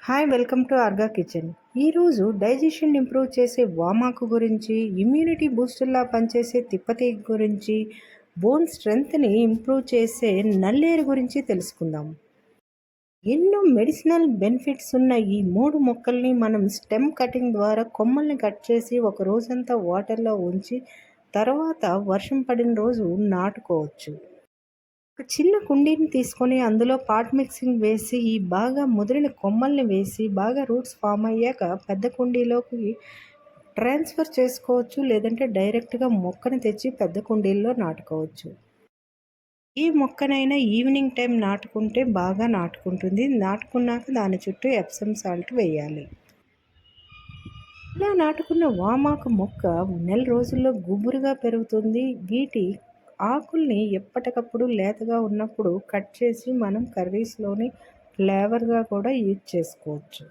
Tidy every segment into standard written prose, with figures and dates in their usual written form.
Hi welcome to Arga kitchen. ఈరోజు digestion improve చేసే వామాకు గురించి, ఇమ్యూనిటీ బూస్టర్లా పనిచేసే తిప్పతీగ గురించి, బోన్ స్ట్రెంగ్త్ని ఇంప్రూవ్ చేసే నల్లేరు గురించి తెలుసుకుందాం. ఎన్నో మెడిసినల్ బెనిఫిట్స్ ఉన్న ఈ మూడు మొక్కల్ని మనం స్టెమ్ కటింగ్ ద్వారా కొమ్మల్ని కట్ చేసి ఒక రోజంతా వాటర్లో ఉంచి తర్వాత వర్షం పడిన రోజు నాటుకోవచ్చు. ఒక చిన్న కుండీని తీసుకొని అందులో పాట్ మిక్సింగ్ వేసి ఈ బాగా ముదిరిన కొమ్మల్ని వేసి బాగా రూట్స్ ఫామ్ అయ్యాక పెద్ద కుండీలోకి ట్రాన్స్ఫర్ చేసుకోవచ్చు, లేదంటే డైరెక్ట్గా మొక్కని తెచ్చి పెద్ద కుండీల్లో నాటుకోవచ్చు. ఈ మొక్కనైనా ఈవినింగ్ టైం నాటుకుంటే బాగా నాటుకుంటుంది. నాటుకున్నాక దాని చుట్టూ ఎప్సమ్ సాల్ట్ వేయాలి. ఇలా నాటుకున్న వామాకు మొక్క నెల రోజుల్లో గుబురుగా పెరుగుతుంది. వీటి ఆకుల్ని ఎప్పటికప్పుడు లేతగా ఉన్నప్పుడు కట్ చేసి మనం కర్రీస్లోని ఫ్లేవర్గా కూడా యూజ్ చేసుకోవచ్చు.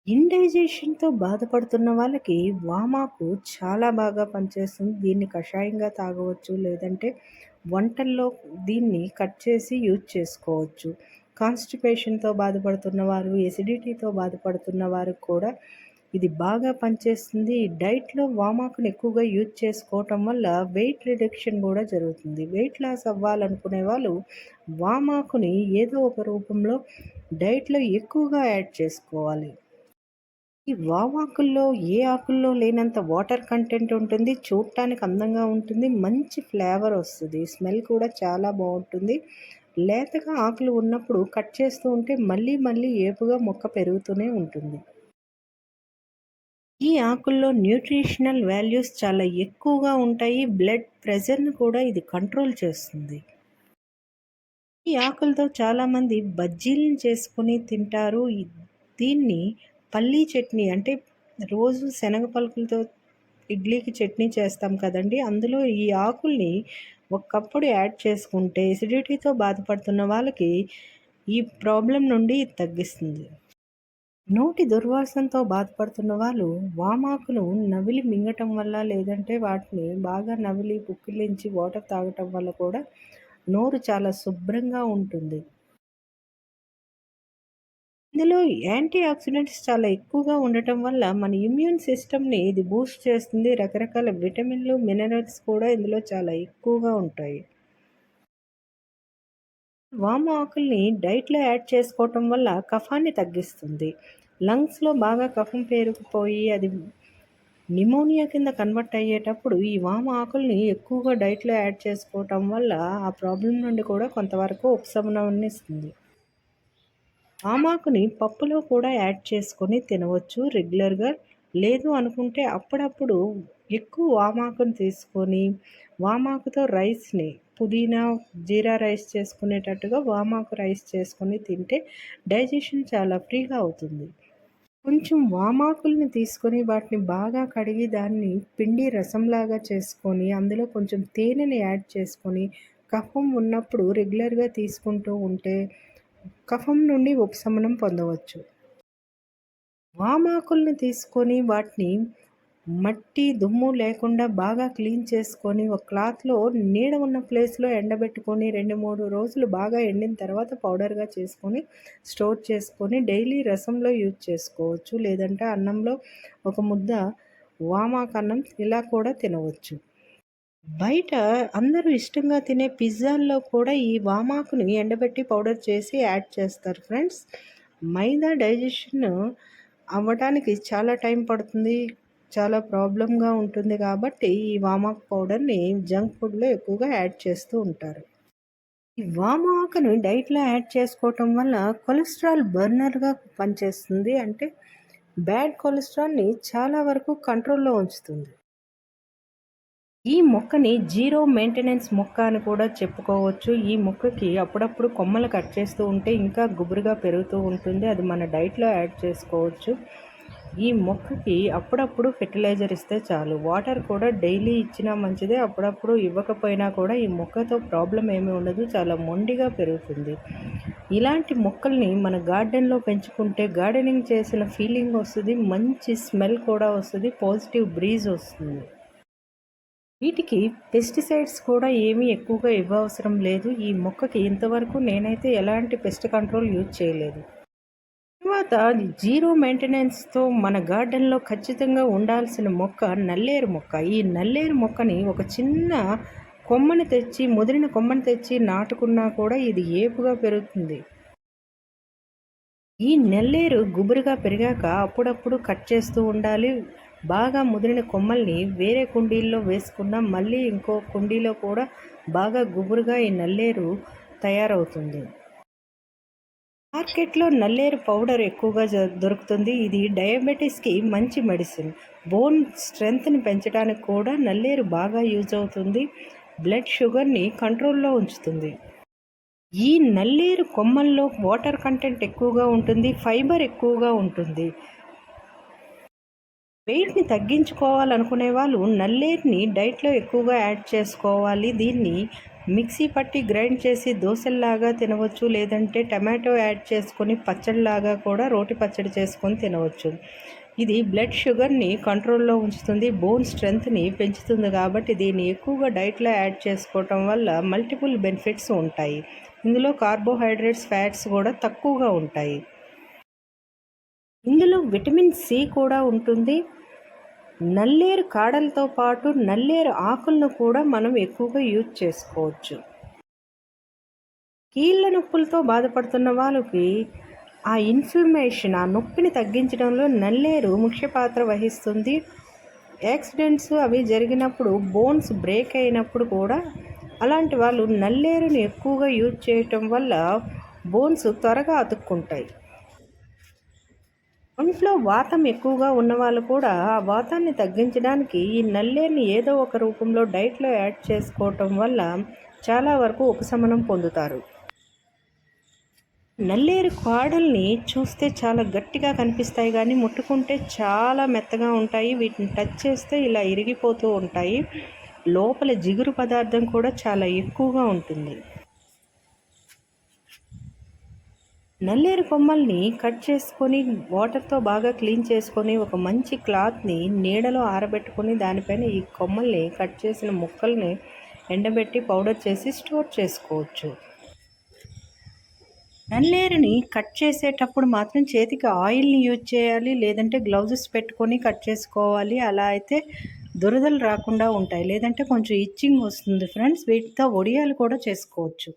ఇండైజెషన్తో బాధపడుతున్న వాళ్ళకి వామాకు చాలా బాగా పనిచేస్తుంది. దీన్ని కషాయంగా తాగవచ్చు, లేదంటే వంటల్లో దీన్ని కట్ చేసి యూజ్ చేసుకోవచ్చు. కాన్స్టిపేషన్తో బాధపడుతున్న వారు, ఎసిడిటీతో బాధపడుతున్న వారికి కూడా ఇది బాగా పనిచేస్తుంది. డైట్లో వామాకుని ఎక్కువగా యూజ్ చేసుకోవటం వల్ల వెయిట్ రిడక్షన్ కూడా జరుగుతుంది. వెయిట్ లాస్ అవ్వాలనుకునే వాళ్ళు వామాకుని ఏదో ఒక రూపంలో డైట్లో ఎక్కువగా యాడ్ చేసుకోవాలి. ఈ వామాకుల్లో ఏ ఆకుల్లో లేనంత వాటర్ కంటెంట్ ఉంటుంది. చూడటానికి అందంగా ఉంటుంది. మంచి ఫ్లేవర్ వస్తుంది. స్మెల్ కూడా చాలా బాగుంటుంది. లేతగా ఆకులు ఉన్నప్పుడు కట్ చేస్తూ ఉంటే మళ్ళీ మళ్ళీ ఏపుగా మొక్క పెరుగుతూనే ఉంటుంది. ఈ ఆకుల్లో న్యూట్రిషనల్ వాల్యూస్ చాలా ఎక్కువగా ఉంటాయి. బ్లడ్ ప్రెషర్ని కూడా ఇది కంట్రోల్ చేస్తుంది. ఈ ఆకులతో చాలామంది బజ్జీలను చేసుకొని తింటారు. దీన్ని పల్లీ చట్నీ అంటే రోజు శనగ పలుకులతో ఇడ్లీకి చట్నీ చేస్తాం కదండి, అందులో ఈ ఆకుల్ని ఒకప్పుడు యాడ్ చేసుకుంటే ఎసిడిటీతో బాధపడుతున్న వాళ్ళకి ఈ ప్రాబ్లం నుండి తగ్గిస్తుంది. నోటి దుర్వాసనతో బాధపడుతున్న వాళ్ళు వామాకును నమిలి మింగటం వల్ల, లేదంటే వాటిని బాగా నమిలి పుక్కిలించి వాటర్ తాగటం వల్ల కూడా నోరు చాలా శుభ్రంగా ఉంటుంది. ఇందులో యాంటీ ఆక్సిడెంట్స్ చాలా ఎక్కువగా ఉండటం వల్ల మన ఇమ్యూన్ సిస్టమ్ని ఇది బూస్ట్ చేస్తుంది. రకరకాల విటమిన్లు, మినరల్స్ కూడా ఇందులో చాలా ఎక్కువగా ఉంటాయి. వాము ఆకుల్ని డైట్లో యాడ్ చేసుకోవటం వల్ల కఫాన్ని తగ్గిస్తుంది. లంగ్స్లో బాగా కఫం పేరుకుపోయి అది నిమోనియా కింద కన్వర్ట్ అయ్యేటప్పుడు ఈ వాము ఆకుల్ని ఎక్కువగా డైట్లో యాడ్ చేసుకోవటం వల్ల ఆ ప్రాబ్లం నుండి కూడా కొంతవరకు ఉపశమనాన్ని ఇస్తుంది. వామాకుని పప్పులో కూడా యాడ్ చేసుకొని తినవచ్చు రెగ్యులర్గా. లేదు అనుకుంటే అప్పుడప్పుడు ఎక్కువ వామాకుని తీసుకొని వామాకుతో రైస్ని పుదీనా జీరా రైస్ చేసుకునేటట్టుగా వామాకు రైస్ చేసుకొని తింటే డైజెషన్ చాలా ఫ్రీగా అవుతుంది. కొంచెం వామాకుల్ని తీసుకొని వాటిని బాగా కడిగి దాన్ని పిండి రసంలాగా చేసుకొని అందులో కొంచెం తేనెని యాడ్ చేసుకొని కఫం ఉన్నప్పుడు రెగ్యులర్గా తీసుకుంటూ ఉంటే కఫం నుండి ఉపశమనం పొందవచ్చు. వామాకుల్ని తీసుకొని వాటిని మట్టి దుమ్ము లేకుండా బాగా క్లీన్ చేసుకొని ఒక క్లాత్లో నీడ ఉన్న ప్లేస్లో ఎండబెట్టుకొని 2-3 రోజులు బాగా ఎండిన తర్వాత పౌడర్గా చేసుకొని స్టోర్ చేసుకొని డైలీ రసంలో యూజ్ చేసుకోవచ్చు, లేదంటే అన్నంలో ఒక ముద్ద వామాకు అన్నం ఇలా కూడా తినవచ్చు. బయట అందరూ ఇష్టంగా తినే పిజ్జాల్లో కూడా ఈ వామాకుని ఎండబెట్టి పౌడర్ చేసి యాడ్ చేస్తారు ఫ్రెండ్స్. మైదా డైజెషన్ అవ్వడానికి చాలా టైం పడుతుంది, చాలా ప్రాబ్లంగా ఉంటుంది కాబట్టి ఈ వామాకు పౌడర్ని జంక్ ఫుడ్లో ఎక్కువగా యాడ్ చేస్తూ ఉంటారు. ఈ వామాకుని డైట్లో యాడ్ చేసుకోవటం వల్ల కొలెస్ట్రాల్ బర్నర్గా పనిచేస్తుంది. అంటే బ్యాడ్ కొలెస్ట్రాల్ని చాలా వరకు కంట్రోల్లో ఉంచుతుంది. ఈ మొక్కని జీరో మెయింటెనెన్స్ మొక్క అని కూడా చెప్పుకోవచ్చు. ఈ మొక్కకి అప్పుడప్పుడు కొమ్మలు కట్ చేస్తూ ఉంటే ఇంకా గుబురుగా పెరుగుతూ ఉంటుంది. అది మన డైట్లో యాడ్ చేసుకోవచ్చు. ఈ మొక్కకి అప్పుడప్పుడు ఫెర్టిలైజర్ ఇస్తే చాలు. వాటర్ కూడా డైలీ ఇచ్చినా మంచిదే, అప్పుడప్పుడు ఇవ్వకపోయినా కూడా ఈ మొక్కతో ప్రాబ్లం ఏమీ ఉండదు. చాలా మొండిగా పెరుగుతుంది. ఇలాంటి మొక్కల్ని మన గార్డెన్లో పెంచుకుంటే గార్డెనింగ్ చేసిన ఫీలింగ్ వస్తుంది, మంచి స్మెల్ కూడా వస్తుంది, పాజిటివ్ బ్రీజ్ వస్తుంది. వీటికి పెస్టిసైడ్స్ కూడా ఏమీ ఎక్కువగా ఇవ్వవసరం లేదు. ఈ మొక్కకి ఇంతవరకు నేనైతే ఎలాంటి పెస్ట్ కంట్రోల్ యూజ్ చేయలేదు. తర్వాత జీరో మెయింటెనెన్స్తో మన గార్డెన్లో ఖచ్చితంగా ఉండాల్సిన మొక్క నల్లేరు మొక్క. ఈ నల్లేరు మొక్కని ఒక చిన్న కొమ్మని తెచ్చి, ముదిరిన కొమ్మని తెచ్చి నాటుకున్నా కూడా ఇది ఏపుగా పెరుగుతుంది. ఈ నల్లేరు గుబురుగా పెరిగాక అప్పుడప్పుడు కట్ చేస్తూ ఉండాలి. బాగా ముదిరిన కొమ్మల్ని వేరే కుండీల్లో వేసుకున్న మళ్ళీ ఇంకో కుండీలో కూడా బాగా గుబురుగా ఈ నల్లేరు తయారవుతుంది. మార్కెట్లో నల్లేరు పౌడర్ ఎక్కువగా దొరుకుతుంది. ఇది డయాబెటీస్కి మంచి మెడిసిన్. బోన్ స్ట్రెంగ్త్ని పెంచడానికి కూడా నల్లేరు బాగా యూజ్ అవుతుంది. బ్లడ్ షుగర్ని కంట్రోల్లో ఉంచుతుంది. ఈ నల్లేరు కొమ్మల్లో వాటర్ కంటెంట్ ఎక్కువగా ఉంటుంది, ఫైబర్ ఎక్కువగా ఉంటుంది. వెయిట్ని తగ్గించుకోవాలనుకునే వాళ్ళు నల్లేరుని డైట్లో ఎక్కువగా యాడ్ చేసుకోవాలి. దీన్ని మిక్సీ పట్టి గ్రైండ్ చేసి దోశల్లాగా తినవచ్చు, లేదంటే టమాటో యాడ్ చేసుకొని పచ్చడిలాగా కూడా రోటి పచ్చడి చేసుకొని తినవచ్చు. ఇది బ్లడ్ షుగర్ని కంట్రోల్లో ఉంచుతుంది, బోన్ స్ట్రెంగ్త్ని పెంచుతుంది. కాబట్టి దీన్ని ఎక్కువగా డైట్లో యాడ్ చేసుకోవటం వల్ల మల్టిపుల్ బెనిఫిట్స్ ఉంటాయి. ఇందులో కార్బోహైడ్రేట్స్, ఫ్యాట్స్ కూడా తక్కువగా ఉంటాయి. ఇందులో విటమిన్ సి కూడా ఉంటుంది. నల్లేరు కాడలతో పాటు నల్లేరు ఆకులను కూడా మనం ఎక్కువగా యూజ్ చేసుకోవచ్చు. కీళ్ళ నొప్పులతో బాధపడుతున్న వాళ్ళకి ఆ ఇన్ఫ్లమేషన్, ఆ నొప్పిని తగ్గించడంలో నల్లేరు ముఖ్య పాత్ర వహిస్తుంది. యాక్సిడెంట్స్ అవి జరిగినప్పుడు, బోన్స్ బ్రేక్ అయినప్పుడు కూడా అలాంటి వాళ్ళు నల్లేరుని ఎక్కువగా యూజ్ చేయటం వల్ల బోన్స్ త్వరగా అతుక్కుంటాయి. ఒంట్లో వాతం ఎక్కువగా ఉన్నవాళ్ళు కూడా ఆ వాతాన్ని తగ్గించడానికి ఈ నల్లేరుని ఏదో ఒక రూపంలో డైట్లో యాడ్ చేసుకోవటం వల్ల చాలా వరకు ఉపశమనం పొందుతారు. నల్లేరు కాడల్ని చూస్తే చాలా గట్టిగా కనిపిస్తాయి, కానీ ముట్టుకుంటే చాలా మెత్తగా ఉంటాయి. వీటిని టచ్ చేస్తే ఇలా ఇరిగిపోతూ ఉంటాయి. లోపల జిగురు పదార్థం కూడా చాలా ఎక్కువగా ఉంటుంది. నల్లేరు కొమ్మల్ని కట్ చేసుకొని వాటర్తో బాగా క్లీన్ చేసుకొని ఒక మంచి క్లాత్ని నీడలో ఆరబెట్టుకొని దానిపైన ఈ కొమ్మల్ని కట్ చేసిన ముక్కల్ని ఎండబెట్టి పౌడర్ చేసి స్టోర్ చేసుకోవచ్చు. నల్లేరుని కట్ చేసేటప్పుడు మాత్రం చేతికి ఆయిల్ని యూజ్ చేయాలి, లేదంటే గ్లౌజెస్ పెట్టుకొని కట్ చేసుకోవాలి. అలా అయితే దురదలు రాకుండా ఉంటాయి, లేదంటే కొంచెం ఇచ్చింగ్ వస్తుంది ఫ్రెండ్స్. వీటితో వడియాలు కూడా చేసుకోవచ్చు.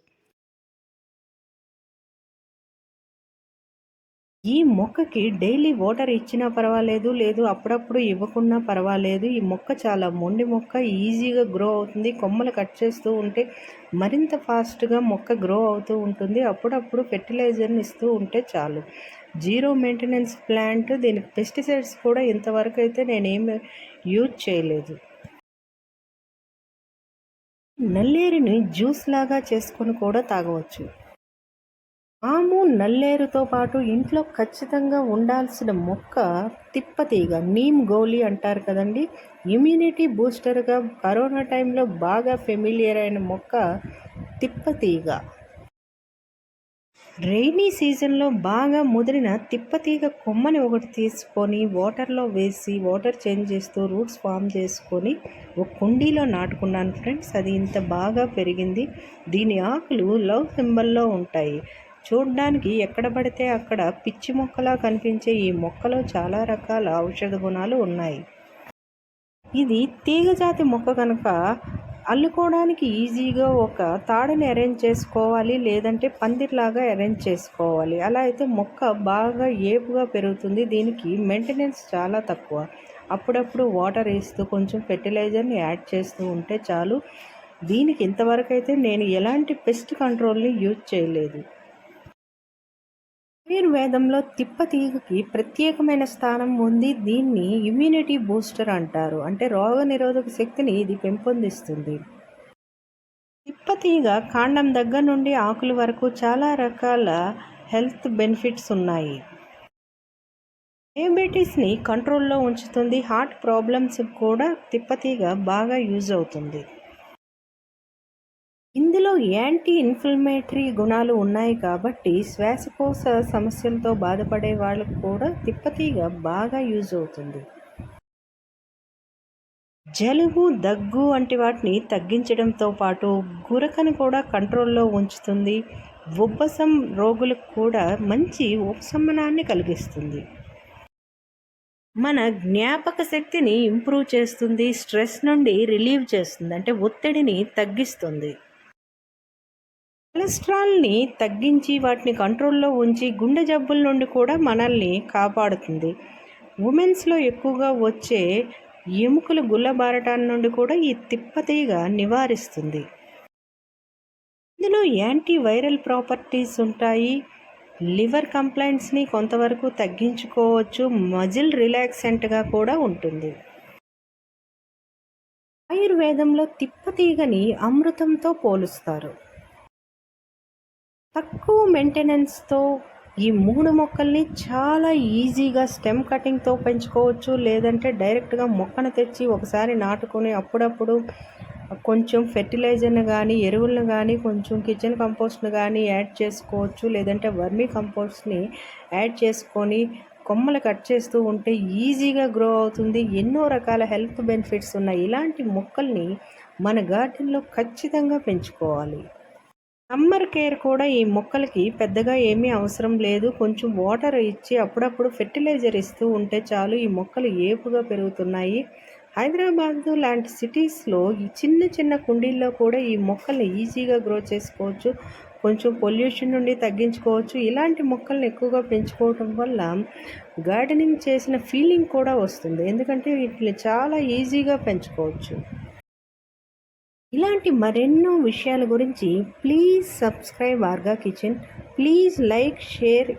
ఈ మొక్కకి డైలీ వాటర్ ఇచ్చినా పర్వాలేదు, లేదు అప్పుడప్పుడు ఇవ్వకున్నా పర్వాలేదు. ఈ మొక్క చాలా మొండి మొక్క, ఈజీగా గ్రో అవుతుంది. కొమ్మలు కట్ చేస్తూ ఉంటే మరింత ఫాస్ట్గా మొక్క గ్రో అవుతూ ఉంటుంది. అప్పుడప్పుడు ఫెర్టిలైజర్ని ఇస్తూ ఉంటే చాలు. Zero maintenance plant. దీనికి పెస్టిసైడ్స్ కూడా ఇంతవరకు అయితే నేనేమి యూజ్ చేయలేదు. నల్లేరుని జ్యూస్ లాగా చేసుకొని కూడా తాగవచ్చు. ఆము, నల్లేరుతో పాటు ఇంట్లో ఖచ్చితంగా ఉండాల్సిన మొక్క తిప్పతీగ, నీమ్ గోలీ అంటారు కదండి. ఇమ్యూనిటీ బూస్టర్గా కరోనా టైంలో బాగా ఫెమిలియర్ అయిన మొక్క తిప్పతీగ. రైనీ సీజన్లో బాగా ముదిరిన తిప్పతీగ కొమ్మని ఒకటి తీసుకొని వాటర్లో వేసి వాటర్ చేంజ్ చేస్తూ రూట్స్ ఫామ్ చేసుకొని ఒక కుండీలో నాటుకున్నాను ఫ్రెండ్స్. అది ఇంత బాగా పెరిగింది. దీని ఆకులు లవ్ సింబల్లో ఉంటాయి. చూడ్డానికి ఎక్కడ పడితే అక్కడ పిచ్చి మొక్కలా కనిపించే ఈ మొక్కలో చాలా రకాల ఔషధ గుణాలు ఉన్నాయి. ఇది తీగజాతి మొక్క కనుక అల్లుకోవడానికి ఈజీగా ఒక తాడుని అరేంజ్ చేసుకోవాలి, లేదంటే పందిర్లాగా అరేంజ్ చేసుకోవాలి. అలా అయితే మొక్క బాగా ఏపుగా పెరుగుతుంది. దీనికి మెయింటెనెన్స్ చాలా తక్కువ. అప్పుడప్పుడు వాటర్ వేస్తూ కొంచెం ఫెర్టిలైజర్ని యాడ్ చేస్తూ ఉంటే చాలు. దీనికి ఇంతవరకు అయితే నేను ఎలాంటి పెస్ట్ కంట్రోల్ని యూజ్ చేయలేదు. ఆయుర్వేదంలో తిప్పతీగకి ప్రత్యేకమైన స్థానం ఉంది. దీన్ని ఇమ్యూనిటీ బూస్టర్ అంటారు. అంటే రోగనిరోధక శక్తిని ఇది పెంపొందిస్తుంది. తిప్పతీగ కాండం దగ్గర నుండి ఆకుల వరకు చాలా రకాల హెల్త్ బెనిఫిట్స్ ఉన్నాయి. డయాబెటీస్ని కంట్రోల్లో ఉంచుతుంది. హార్ట్ ప్రాబ్లమ్స్ కూడా తిప్పతీగ బాగా యూజ్ అవుతుంది. ఇందులో యాంటీ ఇన్ఫ్లమేటరీ గుణాలు ఉన్నాయి కాబట్టి శ్వాసకోశ సమస్యలతో బాధపడే వాళ్ళకు కూడా తిప్పతీగ బాగా యూజ్ అవుతుంది. జలుబు, దగ్గు వంటి వాటిని తగ్గించడంతో పాటు గురకను కూడా కంట్రోల్లో ఉంచుతుంది. ఉబ్బసం రోగులకు కూడా మంచి ఉపశమనాన్ని కలిగిస్తుంది. మన జ్ఞాపక శక్తిని ఇంప్రూవ్ చేస్తుంది, స్ట్రెస్ నుండి రిలీవ్ చేస్తుంది, అంటే ఒత్తిడిని తగ్గిస్తుంది. కొలెస్ట్రాల్ని తగ్గించి వాటిని కంట్రోల్లో ఉంచి గుండె జబ్బుల నుండి కూడా మనల్ని కాపాడుతుంది. ఉమెన్స్లో ఎక్కువగా వచ్చే ఎముకలు గుల్లబారటాన్ని నుండి కూడా ఈ తిప్పతీగ నివారిస్తుంది. ఇందులో యాంటీ వైరల్ ప్రాపర్టీస్ ఉంటాయి. లివర్ కంప్లైంట్స్ని కొంతవరకు తగ్గించుకోవచ్చు. మజిల్ రిలాక్సెంట్గా కూడా ఉంటుంది. ఆయుర్వేదంలో తిప్పతీగని అమృతంతో పోలుస్తారు. తక్కువ మెయింటెనెన్స్తో ఈ 3 మొక్కల్ని చాలా ఈజీగా స్టెమ్ కటింగ్తో పెంచుకోవచ్చు. లేదంటే డైరెక్ట్గా మొక్కను తెచ్చి ఒకసారి నాటుకొని అప్పుడప్పుడు కొంచెం ఫెర్టిలైజర్ని కానీ ఎరువులను కానీ కొంచెం కిచెన్ కంపోస్ట్ని కానీ యాడ్ చేసుకోవచ్చు. లేదంటే వర్మీ కంపోస్ట్ని యాడ్ చేసుకొని కొమ్మలు కట్ చేస్తూ ఉంటే ఈజీగా గ్రో అవుతుంది. ఎన్నో రకాల హెల్త్ బెనిఫిట్స్ ఉన్నాయి. ఇలాంటి మొక్కల్ని మన గార్డెన్లో ఖచ్చితంగా పెంచుకోవాలి. సమ్మర్ కేర్ కూడా ఈ మొక్కలకి పెద్దగా ఏమీ అవసరం లేదు. కొంచెం వాటర్ ఇచ్చి అప్పుడప్పుడు ఫెర్టిలైజర్ ఇస్తూ ఉంటే చాలు. ఈ మొక్కలు ఏపుగా పెరుగుతున్నాయి. హైదరాబాద్ లాంటి సిటీస్లో ఈ చిన్న చిన్న కుండీల్లో కూడా ఈ మొక్కల్ని ఈజీగా గ్రో చేసుకోవచ్చు. కొంచెం పొల్యూషన్ నుండి తగ్గించుకోవచ్చు. ఇలాంటి మొక్కల్ని ఎక్కువగా పెంచుకోవటం వల్ల గార్డెనింగ్ చేసిన ఫీలింగ్ కూడా వస్తుంది. ఎందుకంటే వీటిని చాలా ఈజీగా పెంచుకోవచ్చు. ఇలాంటి మరెన్నో విషయాల గురించి please subscribe Arga kitchen. Please like, share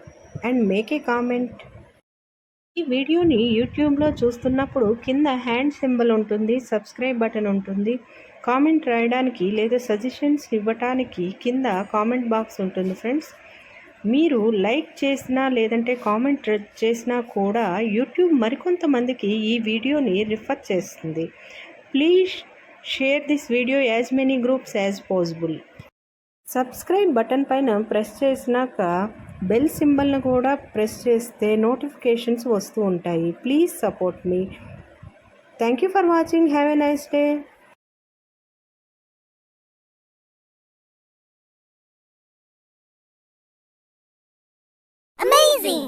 and make a comment. ఈ వీడియోని యూట్యూబ్లో చూస్తున్నప్పుడు కింద హ్యాండ్ సింబల్ ఉంటుంది, సబ్స్క్రైబ్ బటన్ ఉంటుంది. కామెంట్ రాయడానికి లేదా సజెషన్స్ ఇవ్వటానికి కింద కామెంట్ బాక్స్ ఉంటుంది ఫ్రెండ్స్. మీరు లైక్ చేసినా లేదంటే కామెంట్ చేసినా కూడా యూట్యూబ్ మరికొంతమందికి ఈ వీడియోని రిఫర్ చేస్తుంది. Please share this video as many groups as possible. Subscribe button పైన ప్రెస్ చేసినాక బెల్ సింబల్ను కూడా ప్రెస్ చేస్తే నోటిఫికేషన్స్ వస్తూ ఉంటాయి. Please support me. Thank you for watching. Have a nice day. Amazing!